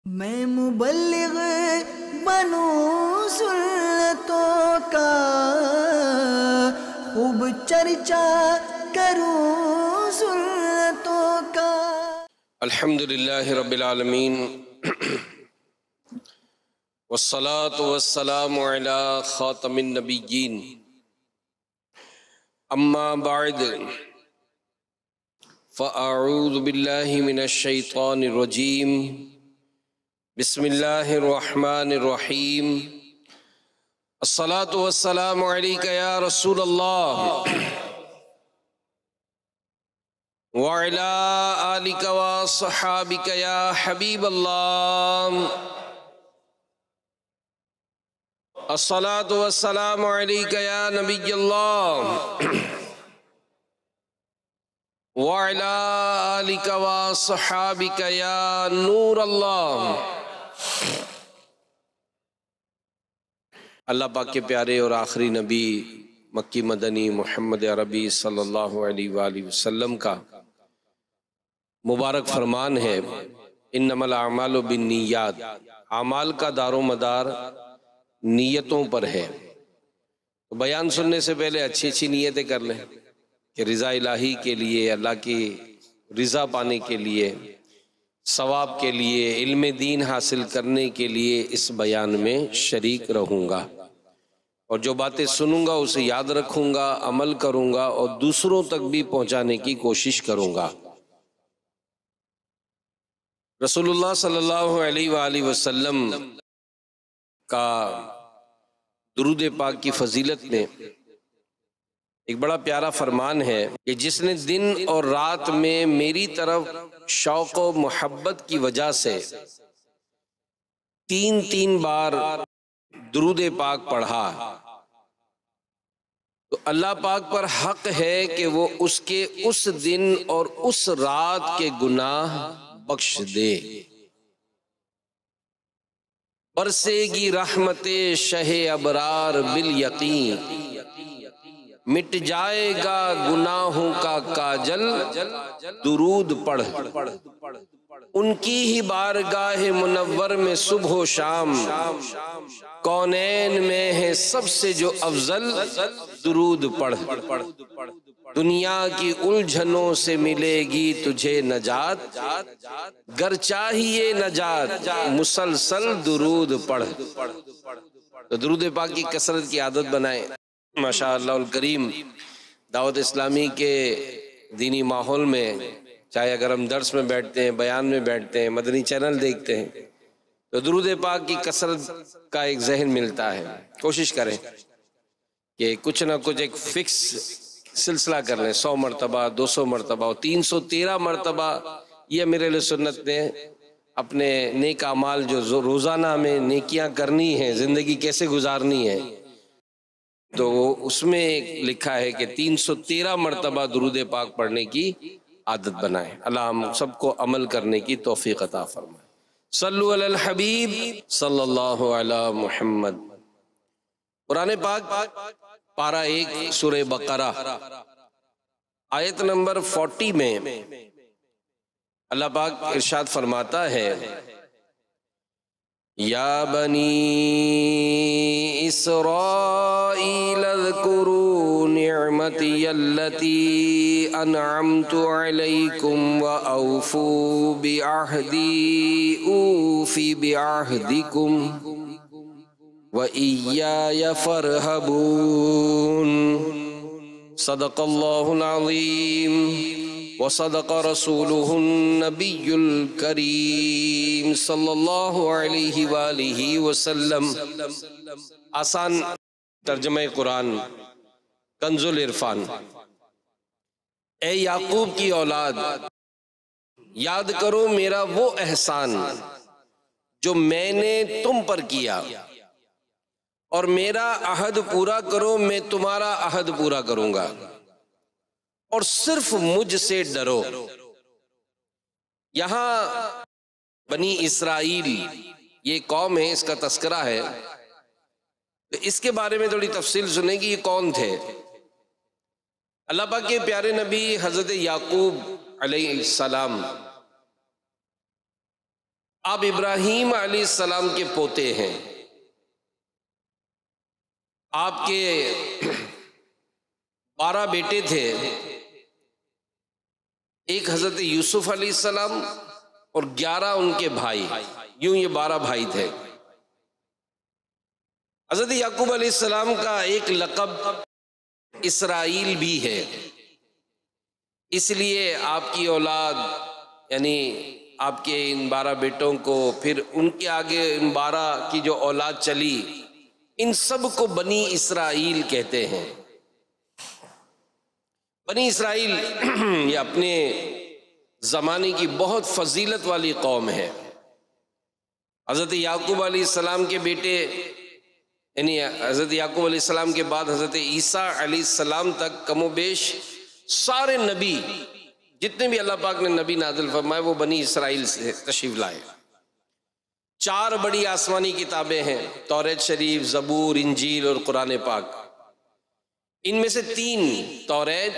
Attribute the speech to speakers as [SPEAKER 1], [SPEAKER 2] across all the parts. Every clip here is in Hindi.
[SPEAKER 1] मैं मुबल्लिग बनूं सुन्नतों का, खूब चर्चा करूं सुन्नतों का।
[SPEAKER 2] अल्हम्दुलिल्लाहि रब्बिल आलमीन वस्सलातु वस्सलामु अला खातमिन नबिय्यीन अम्मा बाद फ़अऊज़ु बिल्लाहि मिनश शैतानिर रजीम बिस्मिल्लाहिर रहमानिर रहीम अस्सलातु वस्सलामु अलैका या रसूलल्लाह व अला आलिका व अस्हाबिका या हबीबल्लाह अस्सलातु वस्सलामु अलैका या नबिय्यल्लाह व अला आलिका व अस्हाबिका या नूरल्लाह। अल्लाह पाक के प्यारे और आखिरी नबी मक्की मदनी मोहम्मद अरबी सल्लल्लाहु अलैहि वसल्लम का मुबारक फरमान है, इन्नमल अमालु बिन्नियात, आमाल का दारो मदार नीयतों पर है। तो बयान सुनने से पहले अच्छी अच्छी नीयतें कर लें कि रिज़ा इलाही के लिए, अल्लाह की रिज़ा पाने के लिए, सवाब के लिए, इल्म दीन हासिल करने के लिए इस बयान में शरीक रहूँगा और जो बातें सुनूंगा उसे याद रखूँगा, अमल करूँगा और दूसरों तक भी पहुँचाने की कोशिश करूँगा। रसूलुल्लाह सल्लल्लाहु अलैहि वसल्लम का दुरूद पाक की फजीलत में एक बड़ा प्यारा फरमान है कि जिसने दिन और रात में मेरी तरफ शौक़ व मोहब्बत की वजह से तीन तीन बार दुरूद पाक पढ़ा तो अल्लाह पाक पर हक है कि वो उसके उस दिन और उस रात के गुनाह बख्श दे। बरसेगी रहमते शहे अबरार बिल यकीन, मिट जाएगा गुनाहों का काजल दुरूद पढ़। उनकी ही बारगाह मुनव्वर में सुबह शाम, कौनैन में है सबसे जो अफजल दुरूद पढ़। दुनिया की उलझनों से मिलेगी तुझे नजात, गर चाहिए नजात मुसलसल दुरूद पढ़। तो दुरूद पाक की कसरत की आदत बनाएं। माशा अल्लाह करीम, दावत इस्लामी के दीनी माहौल में, चाहे अगर हम दर्स में बैठते हैं, बयान में बैठते हैं, मदनी चैनल देखते हैं, तो दुरूद पाक की कसरत का एक जहन मिलता है। कोशिश करें कि कुछ ना कुछ एक फिक्स सिलसिला कर लें, 100 मरतबा, 200 मरतबा और 313 मरतबा। ये मेरे लिए सुन्नत ने अपने नेक अमाल जो रोज़ाना में नेकियां करनी है, ज़िंदगी कैसे गुजारनी है, तो उसमें लिखा है कि 313 मरतबा दुरूद पाक पढ़ने की आदत बनाएं। अल्लाह हम सबको अमल करने की तौफीक अता फरमाए। सल्लु अलल हबीब सल्लल्लाहु अला मुहम्मद। कुरान पाक पारा 1 सूरह बकरा आयत नंबर 40 में अल्लाह पाक इरशाद फरमाता है, या बनी इस्राईल अज़्कुरू निअमती अल्लती अनअमतु अलैकुम व औफू बिअहदी ऊफी बिअहदिकुम व इय्याया फरहबून। सदक़ल्लाहुल अज़ीम व सदक़ रसूलुहुन नबियुल करीम सल्लल्लाहु अलैहि वालिहि वसल्लम। आसान तर्जुमा कुरान कंजुल इरफान। ए याकूब की औलाद, याद करो मेरा वो एहसान जो मैंने तुम पर किया और मेरा अहद पूरा करो, मैं तुम्हारा अहद पूरा करूंगा और सिर्फ मुझसे डरो। यहां बनी इस्राईल ये कौम है, इसका तस्करा है, तो इसके बारे में थोड़ी तफसील सुनेगी। ये कौन थे? अल्लाह पाक के प्यारे नबी हजरत याकूब अलैहिस्सलाम आप इब्राहीम अलैहिस्सलाम के पोते हैं। आपके 12 बेटे थे, एक हजरत यूसुफ अलैहिस्सलाम और 11 उनके भाई, यूं ये 12 भाई थे। हजरत याकूब अलैहिस्सलाम का एक लक़ब इसराइल भी है, इसलिए आपकी औलाद यानी आपके इन 12 बेटों को, फिर उनके आगे इन 12 की जो औलाद चली, इन सब को बनी इसराइल कहते हैं। बनी इसराइल ये अपने ज़माने की बहुत फजीलत वाली कौम है। हज़रत याकूब अलैहिस्सलाम के बेटे यानी हज़रत याकूब अलैहिस्सलाम के बाद हज़रत ईसा अलैहिस्सलाम तक कमोबेश सारे नबी, जितने भी अल्लाह पाक ने नबी नाज़िल फरमाए, वो बनी इसराइल से तशरीफ़ लाए। 4 बड़ी आसमानी किताबें हैं, तौरात शरीफ, ज़बूर, इंजील और कुरान पाक। इनमें से 3 तौरात,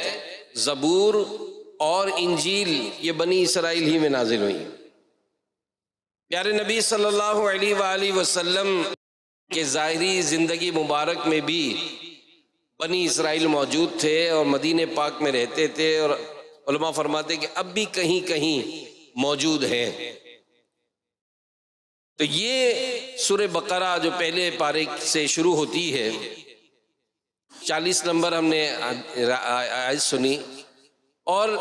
[SPEAKER 2] ज़बूर और इंजील ये बनी इसराइल ही में नाजिल हुई। प्यारे नबी सल्लल्लाहु अलैहि वसल्लम के ज़ाहिरी ज़िंदगी मुबारक में भी बनी इसराइल मौजूद थे और मदीने पाक में रहते थे, और उलमा फरमाते कि अब भी कहीं कहीं मौजूद हैं। तो ये सूरह बकरा जो पहले पारे से शुरू होती है, 40 नंबर हमने आयत सुनी, और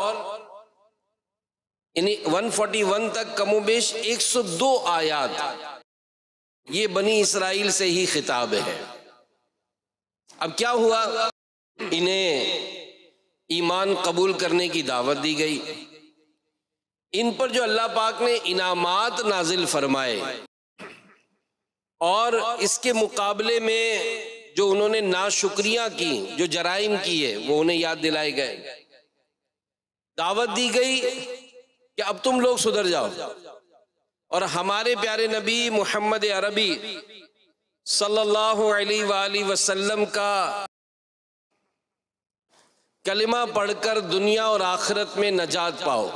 [SPEAKER 2] 141 तक कमोबेश 102 आयात ये बनी इसराइल से ही खिताब है। अब क्या हुआ, इन्हें ईमान कबूल करने की दावत दी गई। इन पर जो अल्लाह पाक ने इनामात नाजिल फरमाए और इसके मुकाबले में जो उन्होंने नाशुक्रियां की, जो जराइम किए, वो उन्हें याद दिलाए गए। दावत दी गई कि अब तुम लोग सुधर जाओ और हमारे प्यारे नबी मोहम्मद अरबी सल्लल्लाहु अलैहि वसल्लम का कलिमा पढ़कर दुनिया और आखिरत में नजात पाओ।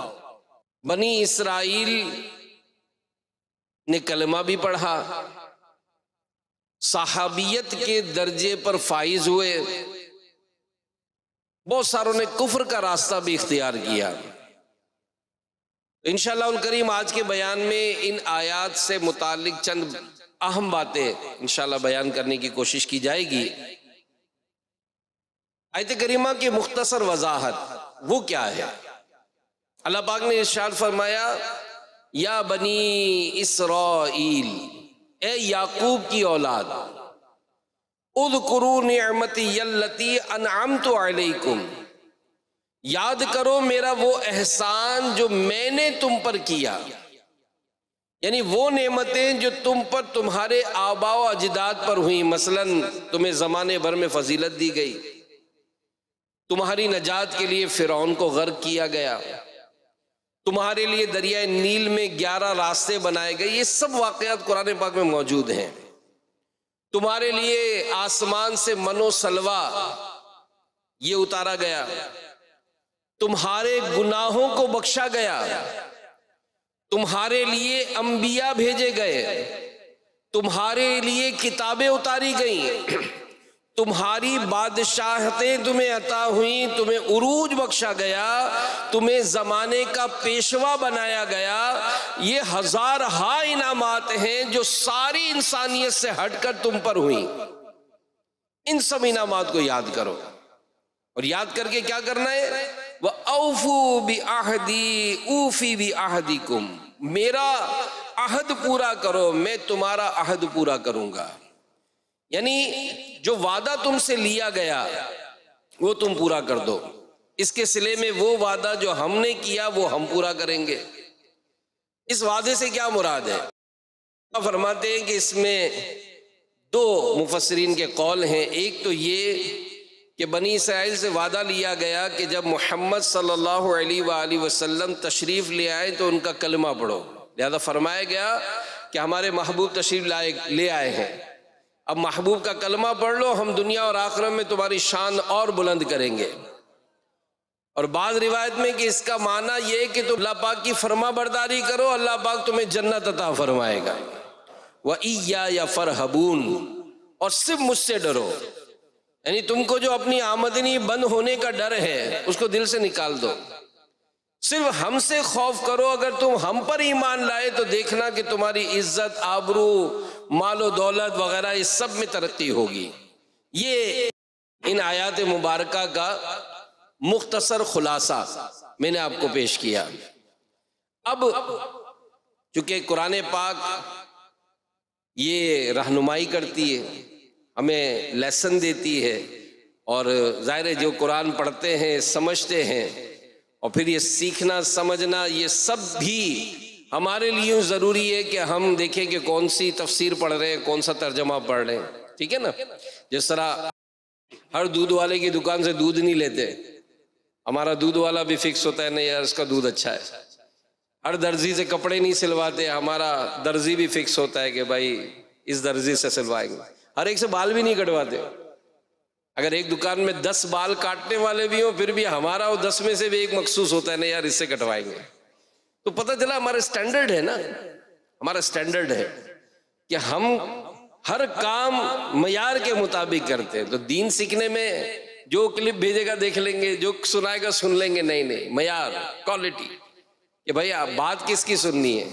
[SPEAKER 2] बनी इसराइल ने कलिमा भी पढ़ा, सहाबियत के दर्जे पर फाइज हुए, बहुत सारों ने कुफ्र का रास्ता भी इख्तियार किया। इंशाअल्लाह उल करीम आज के बयान में इन आयात से मुताल्लिक चंद अहम बातें इंशाअल्लाह बयान करने की कोशिश की जाएगी। आयत करीमा की मुख्तसर वजाहत वो क्या है? अल्लाह पाक ने इरशाद फरमाया, या बनी इसराइल, ए याकूब की औलाद, उज़कुरू निअमती यल्लती अनअमतु अलैकुम, याद करो मेरा वो एहसान जो मैंने तुम पर किया, यानी वो नेमतें जो तुम पर तुम्हारे आबा व अजदाद पर हुई। मसलन तुम्हें ज़माने भर में फजीलत दी गई, तुम्हारी नजात के लिए फिरौन को गर्क किया गया, तुम्हारे लिए दरिया नील में 11 रास्ते बनाए गए। ये सब वाक़यात कुरान पाक में मौजूद हैं। तुम्हारे लिए आसमान से मनो सलवा ये उतारा गया, तुम्हारे गुनाहों को बख्शा गया, तुम्हारे लिए अंबिया भेजे गए, तुम्हारे लिए किताबें उतारी गईं, तुम्हारी बादशाहतें तुम्हें अता हुई, तुम्हें उरूज बख्शा गया, तुम्हें जमाने का पेशवा बनाया गया। ये हजारहा इनामात हैं जो सारी इंसानियत से हटकर तुम पर हुई। इन सब इनामात को याद करो, और याद करके क्या करना है? वह औफू बि आहदी ऊफी बि आहदिकुम, मेरा अहद पूरा करो, मैं तुम्हारा अहद पूरा करूंगा। यानी जो वादा तुमसे लिया गया वो तुम पूरा कर दो। इसके सिले में वो वादा जो हमने किया वो हम पूरा करेंगे। इस वादे से क्या मुराद है? फरमाते हैं कि इसमें 2 मुफस्सिरीन के कौल हैं। एक तो ये कि बनी इसराइल से वादा लिया गया कि जब मोहम्मद सल्लल्लाहु अलैहि वसल्लम तशरीफ़ ले आए तो उनका कलमा पढ़ो। लिहाजा फरमाया गया कि हमारे महबूब तशरीफ़ ले आए हैं, अब महबूब का कलमा पढ़ लो, हम दुनिया और आखिरत में तुम्हारी शान और बुलंद करेंगे। और बाद रिवायत में कि इसका माना ये कि तुम अल्लाह पाक की फरमा बरदारी करो, अल्लाह पाक तुम्हें जन्नत अता फरमाएगा। व इय्या फरहबून, और सिर्फ मुझसे डरो। यानी तुमको जो अपनी आमदनी बंद होने का डर है उसको दिल से निकाल दो, सिर्फ हमसे खौफ करो। अगर तुम हम पर ईमान लाए तो देखना कि तुम्हारी इज्जत, आबरू, मालो दौलत वगैरह इस सब में तरक्की होगी। ये इन आयात मुबारका का मुख्तसर खुलासा मैंने आपको पेश किया। अब चूंकि कुरान पाक ये रहनुमाई करती है, हमें लेसन देती है, और ज़ाहिर है जो कुरान पढ़ते हैं समझते हैं और फिर ये सीखना समझना ये सब भी हमारे लिए ज़रूरी है कि हम देखें कि कौन सी तफसीर पढ़ रहे हैं, कौन सा तर्जमा पढ़ रहे हैं। ठीक है ना। जिस तरह हर दूध वाले की दुकान से दूध नहीं लेते, हमारा दूध वाला भी फिक्स होता है नहीं यार इसका दूध अच्छा है। हर दर्जी से कपड़े नहीं सिलवाते, हमारा दर्जी भी फिक्स होता है कि भाई इस दर्जी से सिलवाएंगे। हर एक से बाल भी नहीं कटवाते। अगर एक दुकान में 10 बाल काटने वाले भी हो फिर भी हमारा वो 10 में से भी एक मखसूस होता है नहीं यार इससे कटवाएंगे। तो पता चला हमारा स्टैंडर्ड है ना, हमारा स्टैंडर्ड है कि हम हर काम मयार के मुताबिक करते हैं। तो दीन सीखने में जो क्लिप भेजेगा देख लेंगे, जो सुनाएगा सुन लेंगे, नहीं नहीं, मयार, क्वालिटी, कि भाई आप बात किसकी सुननी है।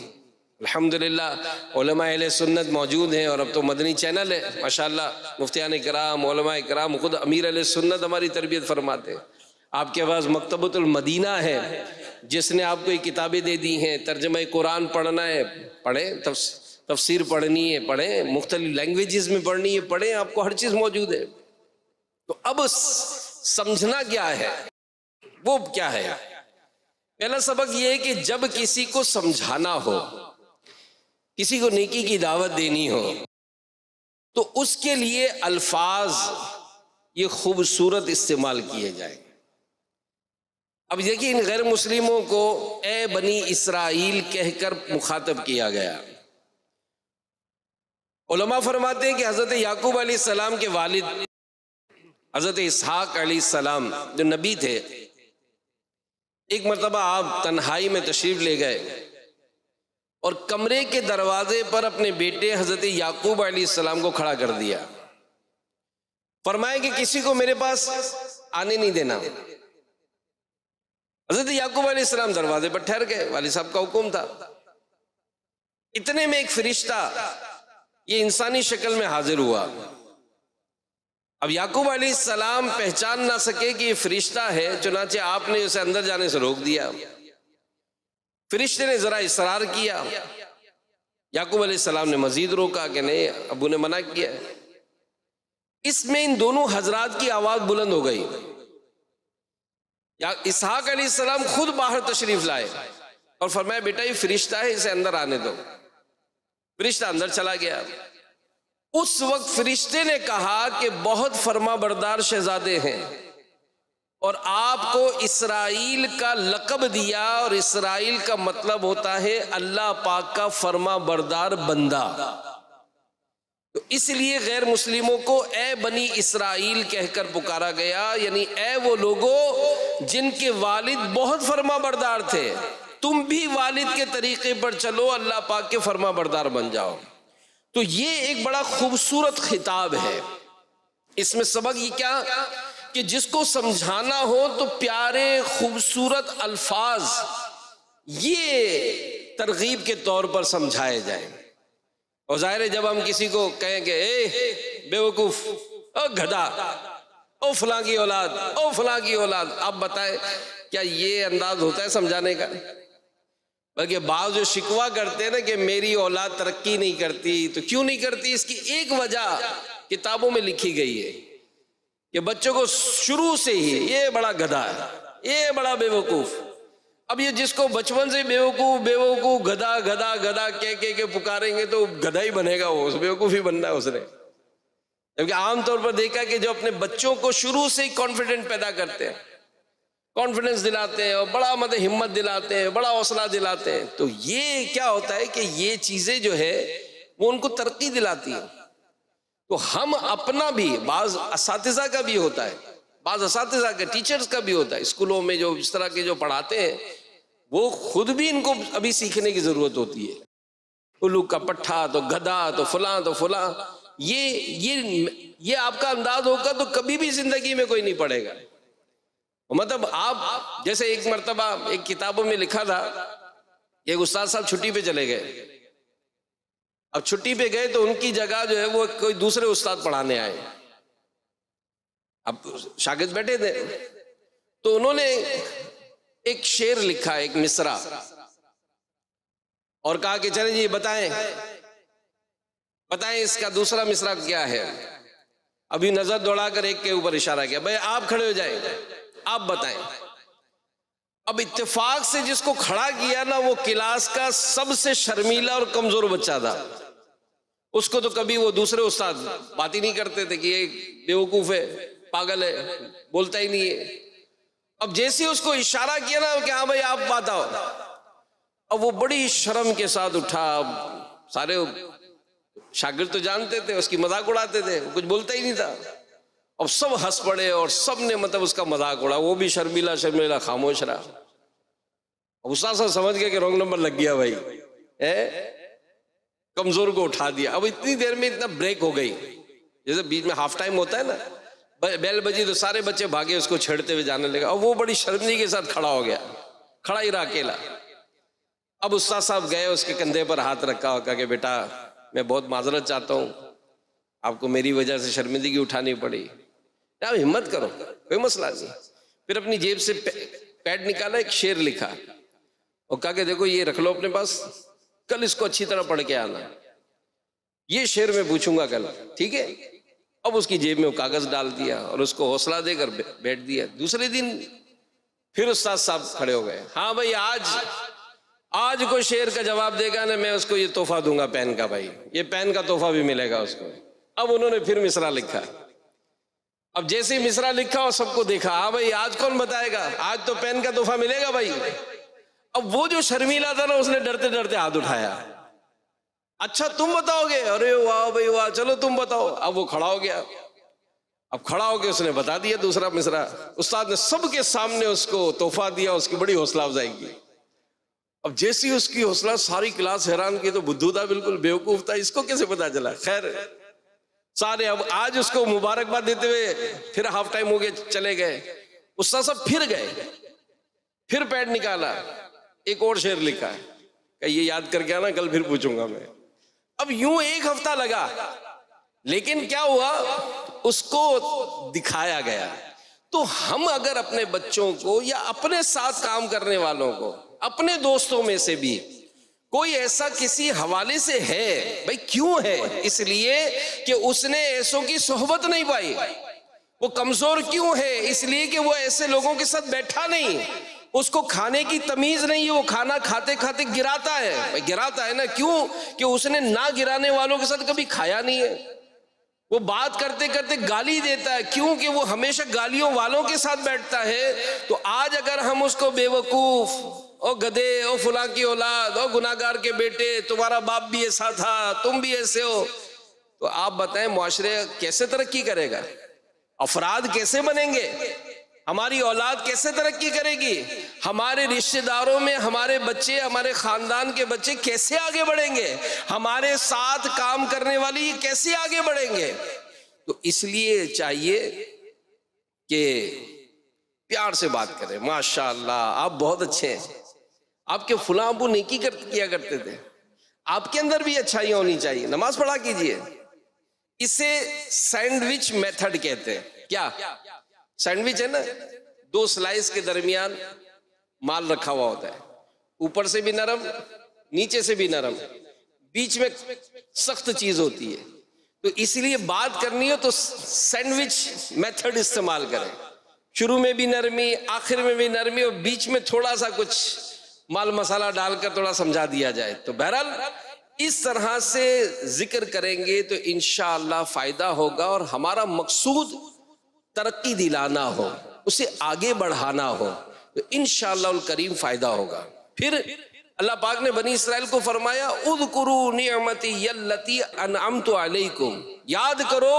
[SPEAKER 2] अल्हम्दुलिल्लाह उलमा अहले सुन्नत मौजूद हैं, और अब तो मदनी चैनल है माशाल्लाह। मुफ्तियान इकराम, उलमा इकराम, खुद अमीर अहले सुन्नत हमारी तरबियत फरमाते हैं। आपके पास मकतबतुल मदीना है जिसने आपको ये किताबें दे दी हैं। तर्जुमा कुरान पढ़ना है पढ़ें, तफसीर पढ़नी है पढ़ें, मुख्तलिफ लैंग्वेजेस में पढ़नी है पढ़ें, आपको हर चीज़ मौजूद है। तो अब समझना क्या है, वो क्या है। पहला सबक ये है कि जब किसी को समझाना हो, किसी को नेकी की दावत देनी हो, तो उसके लिए अल्फाज ये खूबसूरत इस्तेमाल किए जाए। अब देखिए इन गैर मुस्लिमों को ए बनी इसराइल कहकर मुखातब किया गया। उलमा फरमाते हैं कि हजरत याकूब अलैहिस्सलाम के वालिद हजरत इसहाक अलैहिस्सलाम जो नबी थे, एक मरतबा आप तन्हाई में तशरीफ ले गए और कमरे के दरवाजे पर अपने बेटे हजरत याकूब अलैहिस्सलाम को खड़ा कर दिया। फरमाया कि किसी को मेरे पास आने नहीं देना। हजरत याकूब अलैहिस्सलाम दरवाजे पर ठहर गए, वालिद साहब का हुक्म था। इतने में एक फरिश्ता ये इंसानी शक्ल में हाजिर हुआ। अब याकूब अलैहिस्सलाम पहचान ना सके कि ये फरिश्ता है, चुनाचे आपने उसे अंदर जाने से रोक दिया। फरिश्ते ने जरा इसरार किया, याकूब अलैहिस्सलाम ने मजीद रोका कि नहीं, अबू ने मना किया। इसमें इन दोनों हजरात की आवाज बुलंद हो गई। इसहाक अलैहिस्सलाम खुद बाहर तशरीफ लाए और फरमाया बेटा ये फरिश्ता है, इसे अंदर आने दो। फरिश्ता अंदर चला गया। उस वक्त फरिश्ते ने कहा कि बहुत फरमा बरदार शहजादे हैं और आपको इसराइल का लक़ब दिया, और इसराइल का मतलब होता है अल्लाह पाक का फरमा बरदार बंदा। तो इसलिए गैर मुस्लिमों को ए बनी इसराइल कहकर पुकारा गया, यानी ए वो लोगों जिनके वालिद बहुत फरमा बरदार थे, तुम भी वालिद के तरीके पर चलो, अल्लाह पाक के फरमा बरदार बन जाओ। तो ये एक बड़ा खूबसूरत खिताब है। इसमें सबक ये क्या कि जिसको समझाना हो तो प्यारे खूबसूरत अल्फाज ये तरगीब के तौर पर समझाए जाए। और जाहिर है जब हम किसी को कहें कि ए बेवकूफ, ओ गधा, ओ फलां की औलाद, ओ फलां की औलाद, आप बताएं क्या ये अंदाज होता है समझाने का? बल्कि बाज़ जो शिकवा करते हैं ना कि मेरी औलाद तरक्की नहीं करती, तो क्यों नहीं करती? इसकी एक वजह किताबों में लिखी गई है कि बच्चों को शुरू से ही ये बड़ा गधा है, ये बड़ा बेवकूफ। अब ये जिसको बचपन से बेवकूफ बेवकूफ गधा गधा गधा कह के पुकारेंगे तो गधा ही बनेगा, वो बेवकूफ ही बनना है उसने। जबकि आमतौर पर देखा कि जो अपने बच्चों को शुरू से ही कॉन्फिडेंट पैदा करते हैं, कॉन्फिडेंस दिलाते हैं और बड़ा मतलब हिम्मत दिलाते हैं, बड़ा हौसला दिलाते हैं, तो ये क्या होता है कि ये चीजें जो है वो उनको तरक्की दिलाती है। तो हम अपना भी, बाज असातिज़ा का भी होता है बाज़ असातिज़ा के, टीचर्स का भी होता है। स्कूलों में जो इस तरह के जो पढ़ाते हैं वो खुद भी इनको अभी सीखने की जरूरत होती है। उल्लू का पट्ठा तो गधा तो फलां, ये आपका अंदाज होगा तो कभी भी जिंदगी में कोई नहीं पढ़ेगा। मतलब आप जैसे एक मर्तबा एक किताबों में लिखा था, एक उस्ताद साहब छुट्टी पे चले गए। अब छुट्टी पे गए तो उनकी जगह जो है वो कोई दूसरे उस्ताद पढ़ाने आए। अब शागिर्द बैठे थे तो उन्होंने एक शेर लिखा, एक मिसरा, और कहा कि चले जी बताएं इसका दूसरा मिसरा क्या है। अभी नजर दौड़ाकर एक के ऊपर इशारा किया, भाई आप खड़े हो जाए, आप बताएं। अब इत्तेफाक से जिसको खड़ा किया ना वो क्लास का सबसे शर्मीला और कमजोर बच्चा था। उसको तो कभी वो दूसरे उस्ताद बात ही नहीं करते थे कि ये बेवकूफ है, पागल है, बोलता ही नहीं है। अब जैसे उसको इशारा किया ना कि हाँ भाई आप बात आओ, अब वो बड़ी शर्म के साथ उठा। सारे शागिर्द तो जानते थे, उसकी मजाक उड़ाते थे, कुछ बोलता ही नहीं था। अब सब हंस पड़े और सब ने मतलब उसका मजाक उड़ा, वो भी शर्मीला खामोश रहा। अब उस्ताद साहब समझ गए कि रॉन्ग नंबर लग गया भाई, कमजोर को उठा दिया। अब इतनी देर में इतना ब्रेक हो गई, जैसे बीच में हाफ टाइम होता है ना, बेल बजी तो सारे बच्चे भागे उसको छेड़ते हुए जाने लगे। अब वो बड़ी शर्मनी के साथ खड़ा हो गया, खड़ा ही रहा अकेला। अब उस्ताद साहब गए, उसके कंधे पर हाथ रखा और कहा कि बेटा मैं बहुत माजरत चाहता हूँ, आपको मेरी वजह से शर्मिंदगी उठानी पड़ी, आप हिम्मत करो, कोई मसला नहीं। फिर अपनी जेब से पैड निकाला, एक शेर लिखा और कहा कि देखो ये रख लो अपने पास, कल इसको अच्छी तरह पढ़ के आना, ये शेर मैं पूछूंगा कल, ठीक है। अब उसकी जेब में वो कागज डाल दिया और उसको हौसला देकर बैठ दिया। दूसरे दिन फिर उस्ताद साहब खड़े हो गए, हाँ भाई आज कोई शेर का जवाब देगा ना मैं उसको ये तोहफा दूंगा पेन का, भाई ये पेन का तोहफा भी मिलेगा उसको। अब उन्होंने फिर मिसरा लिखा। अब जैसे ही मिसरा लिखा और सबको देखा, हाँ भाई आज कौन बताएगा, आज तो पेन का तोहफा मिलेगा भाई। अब वो जो शर्मीला था ना उसने डरते डरते हाथ उठाया, अच्छा तुम बताओगे, अरे वाह भाई वाह, चलो तुम बताओ। अब वो खड़ा हो गया, अब खड़ा होकर उसने बता दिया दूसरा मिसरा। उस्ताद ने सबके सामने उसको तोहफा दिया, उसकी बड़ी हौसला अफजाई की। अब जैसी उसकी हौसला, सारी क्लास हैरान की, तो बुद्धू था, बिल्कुल बेवकूफ था, इसको कैसे पता चला। खैर सारे अब आज उसको मुबारकबाद देते हुए फिर हाफ टाइम हो गए, चले गए। उस्ताद साहब फिर गए, फिर पैड निकाला, एक और शेर लिखा है, ये याद करके आना, कल फिर पूछूंगा मैं। अब यूं एक हफ्ता लगा, लेकिन क्या हुआ, उसको दिखाया गया। तो हम अगर अपने बच्चों को या अपने साथ काम करने वालों को, अपने दोस्तों में से भी कोई ऐसा किसी हवाले से है, भाई क्यों है, इसलिए कि उसने ऐसों की सोहबत नहीं पाई। वो कमजोर क्यों है, इसलिए कि वो ऐसे लोगों के साथ बैठा नहीं, उसको खाने की तमीज नहीं है, वो खाना खाते खाते गिराता है। भाई गिराता है ना, क्यों कि उसने ना गिराने वालों के साथ कभी खाया नहीं है। वो बात करते करते गाली देता है, क्यों कि वो हमेशा गालियों वालों के साथ बैठता है। तो आज अगर हम उसको बेवकूफ, ओ गधे, ओ फुला की औलाद, ओ गुनाहगार के बेटे, तुम्हारा बाप भी ऐसा था, तुम भी ऐसे हो, तो आप बताएं मुआशरे कैसे तरक्की करेगा, अफराद कैसे बनेंगे, हमारी औलाद कैसे तरक्की करेगी, हमारे रिश्तेदारों में हमारे बच्चे, हमारे खानदान के बच्चे कैसे आगे बढ़ेंगे, हमारे साथ काम करने वाली कैसे आगे बढ़ेंगे। तो इसलिए चाहिए कि प्यार से बात करें, माशाअल्लाह आप बहुत अच्छे हैं, आपके फुला अबू नेकी किया करते थे, आपके अंदर भी अच्छाई होनी चाहिए, नमाज पढ़ा कीजिए। इसे सैंडविच मेथड कहते हैं। क्या सैंडविच है ना, दो स्लाइस के दरमियान माल रखा हुआ होता है, ऊपर से भी नरम, नीचे से भी नरम, बीच में सख्त चीज होती है। तो इसलिए बात करनी हो तो सैंडविच मेथड इस्तेमाल करें, शुरू में भी नरमी, आखिर में भी नरमी, और बीच में थोड़ा सा कुछ माल मसाला डालकर थोड़ा समझा दिया जाए। तो बहरहाल इस तरह से जिक्र करेंगे तो इंशाअल्लाह फायदा होगा, और हमारा मकसूद तरक्की दिलाना हो, उसे आगे बढ़ाना हो, तो इंशाअल्लाह करीम फायदा होगा। फिर अल्लाह पाक ने बनी इसराइल को फरमाया, उज़कुरू निअमती यल्लती अनअमतु अलैकुम, याद करो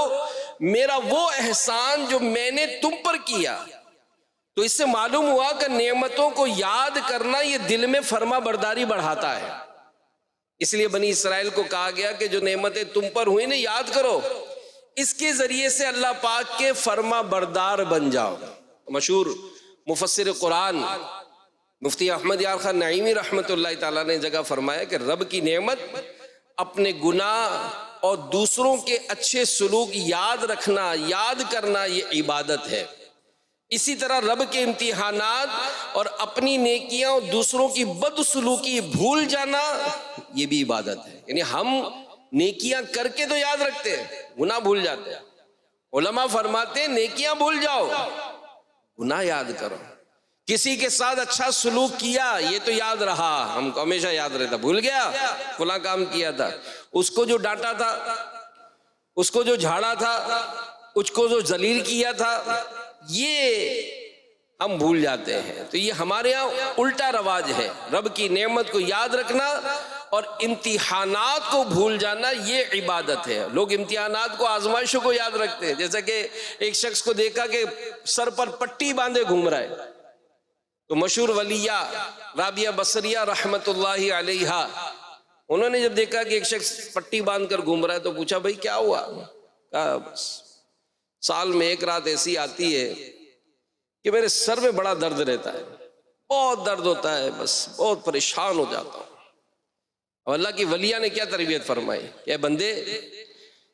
[SPEAKER 2] मेरा वो एहसान जो मैंने तुम पर किया। तो इससे मालूम हुआ कि नेमतों को याद करना ये दिल में फर्मा बरदारी बढ़ाता है। इसलिए बनी इसराइल को कहा गया कि जो नेमतें तुम पर हुई ना, याद करो, इसके जरिए से अल्लाह पाक के फर्मा बरदार बन जाओ। मशहूर मुफस्सिर कुरान मुफ्ती अहमद यार खान नईमी रहमतुल्लाह ताला ने जगह फरमाया कि रब की नेमत अपने गुनाह और दूसरों के अच्छे सलूक याद रखना, याद करना, ये इबादत है। इसी तरह रब के इम्तिहानात और अपनी नेकियां और दूसरों की बदसलूकी भूल जाना, ये भी इबादत है। यानी हम नेकियां करके तो याद रखते हैं, गुनाह भूल जाते हैं। उलमा फरमाते हैं नेकियां भूल जाओ, गुनाह याद करो। किसी के साथ अच्छा सलूक किया, ये तो याद रहा, हमको हमेशा याद रहता। भूल गया फला काम किया था, उसको जो डांटा था, उसको जो झाड़ा था, उसको जो जलील किया था, ये हम भूल जाते हैं। तो ये हमारे यहाँ उल्टा रवाज है। रब की नेमत को याद रखना और इम्तिहानात को भूल जाना, ये इबादत है। लोग इम्तिहानात को, आजमाइशों को याद रखते हैं। जैसे कि एक शख्स को देखा कि सर पर पट्टी बांधे घूम रहा है, तो मशहूर वलिया राबिया बसरिया रहमतुल्लाहि अलैहा, उन्होंने जब देखा कि एक शख्स पट्टी बांध कर घूम रहा है तो पूछा भाई क्या हुआ? कहा बस साल में एक रात ऐसी आती है कि मेरे सर में बड़ा दर्द रहता है, बहुत दर्द होता है, बस बहुत परेशान हो जाता हूं। और अल्लाह की वलिया ने क्या तरबियत फरमाई कि बंदे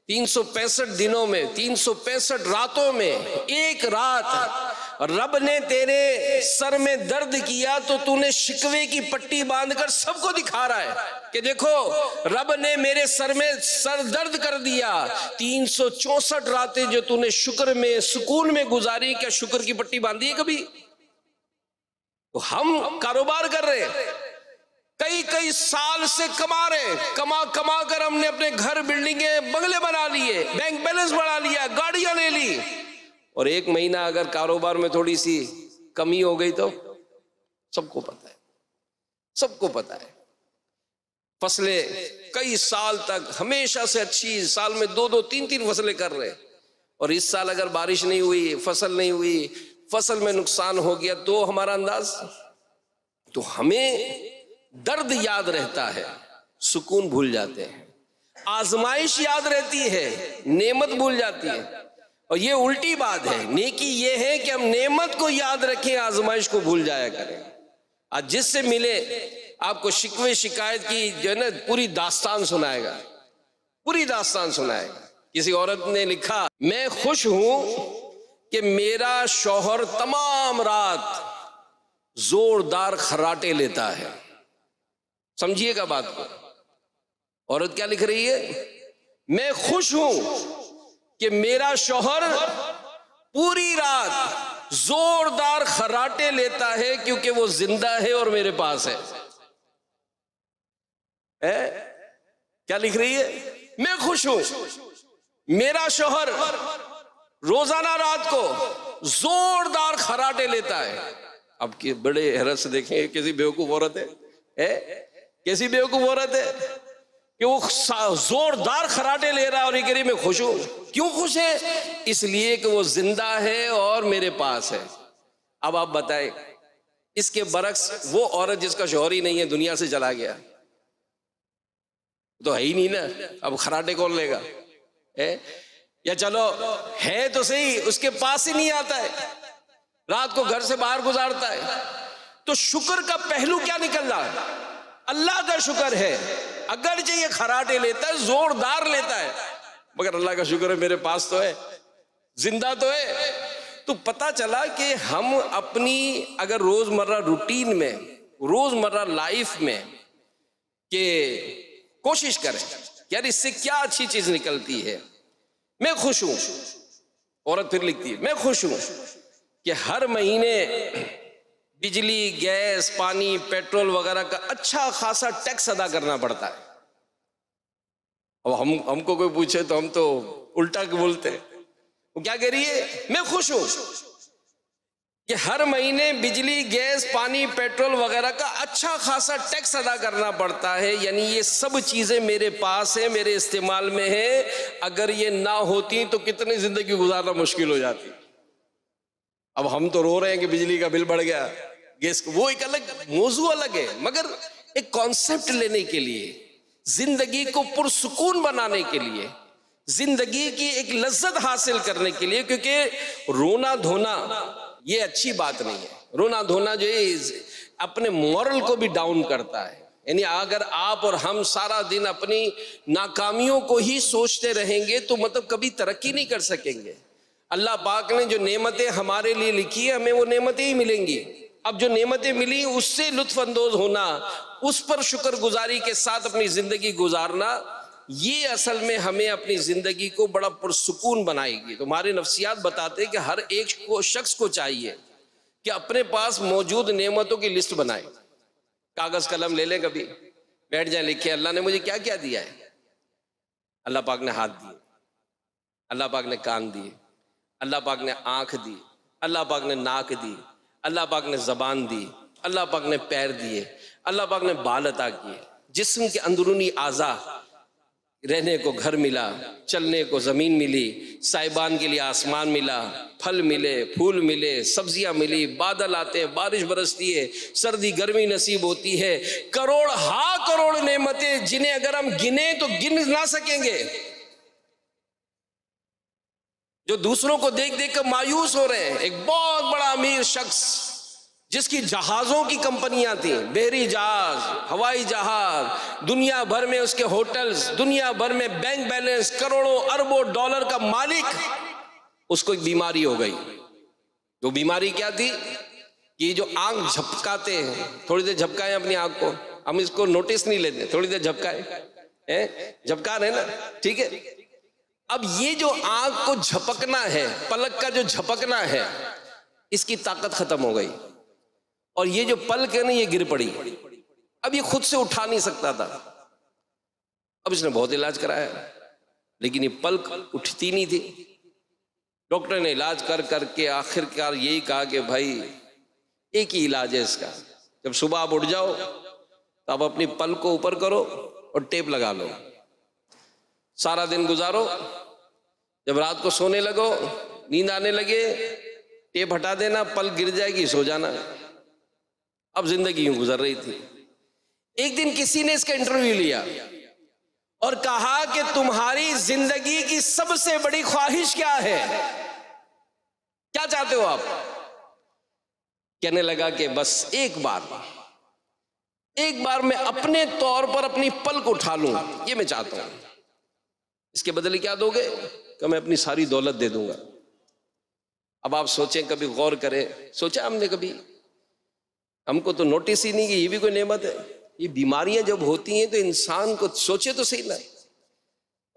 [SPEAKER 2] 365 दिनों में 365 रातों में एक रात रब ने तेरे सर में दर्द किया तो तूने शिकवे की पट्टी बांधकर सबको दिखा रहा है कि देखो रब ने मेरे सर में सर दर्द कर दिया। 364 रातें जो तूने शुक्र में, सुकून में गुजारी, क्या शुक्र की पट्टी बांधी है कभी? तो हम कारोबार कर रहे हैं, कई कई साल से कमा रहे, कमा कमा कर हमने अपने घर, बिल्डिंगें, बंगले बना लिए, बैंक बैलेंस बढ़ा लिया, गाड़ियां ले ली, और एक महीना अगर कारोबार में थोड़ी सी कमी हो गई तो सबको पता है, सबको पता है। फसलें कई साल तक हमेशा से अच्छी, साल में 2-2, 3-3 फसलें कर रहे, और इस साल अगर बारिश नहीं हुई, फसल नहीं हुई, फसल में नुकसान हो गया तो हमारा अंदाज। तो हमें दर्द याद रहता है, सुकून भूल जाते हैं, आजमाइश याद रहती है, नेमत भूल जाती है। और ये उल्टी बात है। नेकी ये है कि हम नेमत को याद रखें, आजमाइश को भूल जाया करें। आज जिससे मिले आपको शिकवे शिकायत की जो है ना पूरी दास्तान सुनाएगा, पूरी दास्तान सुनाएगा। किसी औरत ने लिखा, मैं खुश हूं कि मेरा शौहर तमाम रात जोरदार खर्राटे लेता है। समझिएगा बात को। औरत क्या लिख रही है? मैं खुश हूं कि मेरा शौहर पूरी रात जोरदार खर्राटे लेता है क्योंकि वो जिंदा है और मेरे पास है। क्या लिख रही है? मैं खुश हूं मेरा शौहर रोजाना रात को जोरदार खर्राटे लेता है। अब के बड़े हैरत से देखें, किसी बेवकूफ औरत है, कैसी बेवकूफ औरत है कि वो जोरदार खर्राटे ले रहा है और ये कह रही मैं खुश हूं। क्यों खुश है? इसलिए कि वो जिंदा है और मेरे पास है। अब आप बताएं, इसके बरक्स वो औरत जिसका शौहर ही नहीं है, दुनिया से चला गया, तो है ही नहीं ना, अब खर्राटे कौन लेगा? या चलो है तो सही, उसके पास ही नहीं आता है, रात को घर से बाहर गुजारता है। तो शुक्र का पहलू क्या निकल रहा है? अल्लाह का शुक्र है, अगरचे ये खर्राटे लेता है, जोरदार लेता है, मगर अल्लाह का शुक्र है मेरे पास तो है, जिंदा तो है। तो पता चला कि हम अपनी अगर रोजमर्रा रूटीन में, रोजमर्रा लाइफ में कि कोशिश करें यार इससे क्या अच्छी चीज निकलती है। मैं खुश हूं, औरत फिर लिखती है, मैं खुश हूं कि हर महीने बिजली, गैस, पानी, पेट्रोल वगैरह का अच्छा खासा टैक्स अदा करना पड़ता है। अब हमको कोई पूछे तो हम तो उल्टा बोलते हैं। वो क्या कह रही है? मैं खुश हूं कि हर महीने बिजली, गैस, पानी, पेट्रोल वगैरह का अच्छा खासा टैक्स अदा करना पड़ता है। यानी ये सब चीज़ें मेरे पास है, मेरे इस्तेमाल में है। अगर ये ना होती तो कितनी जिंदगी गुजारना मुश्किल हो जाती। अब हम तो रो रहे हैं कि बिजली का बिल बढ़ गया, गैस, वो एक अलग मौजू अलग है, मगर एक कॉन्सेप्ट लेने के लिए, जिंदगी को पुरसुकून बनाने के लिए, जिंदगी की एक लज्जत हासिल करने के लिए, क्योंकि रोना धोना ये अच्छी बात नहीं है। रोना धोना जो है अपने मोरल को भी डाउन करता है। यानी अगर आप और हम सारा दिन अपनी नाकामियों को ही सोचते रहेंगे तो मतलब कभी तरक्की नहीं कर सकेंगे। अल्लाह पाक ने जो नेमतें हमारे लिए लिखी है, हमें वो नेमतें ही मिलेंगी। अब जो नेमतें मिली उससे लुत्फ अंदोज होना, उस पर शुक्रगुजारी के साथ अपनी जिंदगी गुजारना, ये असल में हमें अपनी जिंदगी को बड़ा पुरसुकून बनाएगी। तो हमारे नफ्सियात बताते हैं कि हर एक शख्स को चाहिए कि अपने पास मौजूद नेमतों की लिस्ट बनाए। कागज कलम ले लें, कभी बैठ जाए, लिखे अल्लाह ने मुझे क्या क्या दिया है। अल्लाह पाक ने हाथ दिए, अल्लाह पाक ने कान दिए, अल्लाह पाक ने आंख दी, अल्लाह पाक ने नाक दी, अल्लाह पाक ने जबान दी, अल्लाह पाक ने पैर दिए, अल्लाह पाक ने बाल अता किए, जिस्म के अंदरूनी आज़ा, रहने को घर मिला, चलने को ज़मीन मिली, साइबान के लिए आसमान मिला, फल मिले, फूल मिले, सब्जियां मिली, बादल आते हैं, बारिश बरसती है, सर्दी गर्मी नसीब होती है। करोड़ करोड़ नेमतें जिन्हें अगर हम गिने तो गिन ना सकेंगे। जो दूसरों को देख देख कर मायूस हो रहे हैं। एक बहुत बड़ा अमीर शख्स जिसकी जहाज़ों की कंपनियां थी, बहरी जहाज, हवाई जहाज, दुनिया भर में उसके होटल्स, दुनिया भर में बैंक बैलेंस, करोड़ों अरबों डॉलर का मालिक, उसको एक बीमारी हो गई। वो बीमारी क्या थी कि जो आंख झपकाते हैं, थोड़ी देर झपकाएं अपनी आंख को, हम इसको नोटिस नहीं लेते, थोड़ी देर झपकाएं, झपका रहे ना, ठीक है। अब ये जो आंख को झपकना है, पलक का जो झपकना है, इसकी ताकत खत्म हो गई और ये जो पलक है ना, ये गिर पड़ी। अब ये खुद से उठा नहीं सकता था। अब इसने बहुत इलाज कराया लेकिन ये पलक उठती नहीं थी। डॉक्टर ने इलाज कर करके आखिरकार यही कहा कि भाई एक ही इलाज है इसका, जब सुबह आप उठ जाओ तो आप अपनी पलक को ऊपर करो और टेप लगा लो, सारा दिन गुजारो, जब रात को सोने लगो, नींद आने लगे, टेप हटा देना, पलक गिर जाएगी, सो जाना। अब जिंदगी यूं गुजर रही थी। एक दिन किसी ने इसका इंटरव्यू लिया और कहा कि तुम्हारी जिंदगी की सबसे बड़ी ख्वाहिश क्या है, क्या चाहते हो आप? कहने लगा कि बस एक बार मैं अपने तौर पर अपनी पलक उठा लूं, ये मैं चाहता हूं। इसके बदले क्या दोगे? कि मैं अपनी सारी दौलत दे दूंगा। अब आप सोचें, कभी गौर करें, सोचा हमने कभी? हमको तो नोटिस ही नहीं कि ये भी कोई नेमत है। ये बीमारियां जब होती हैं तो इंसान को सोचे तो सही ना,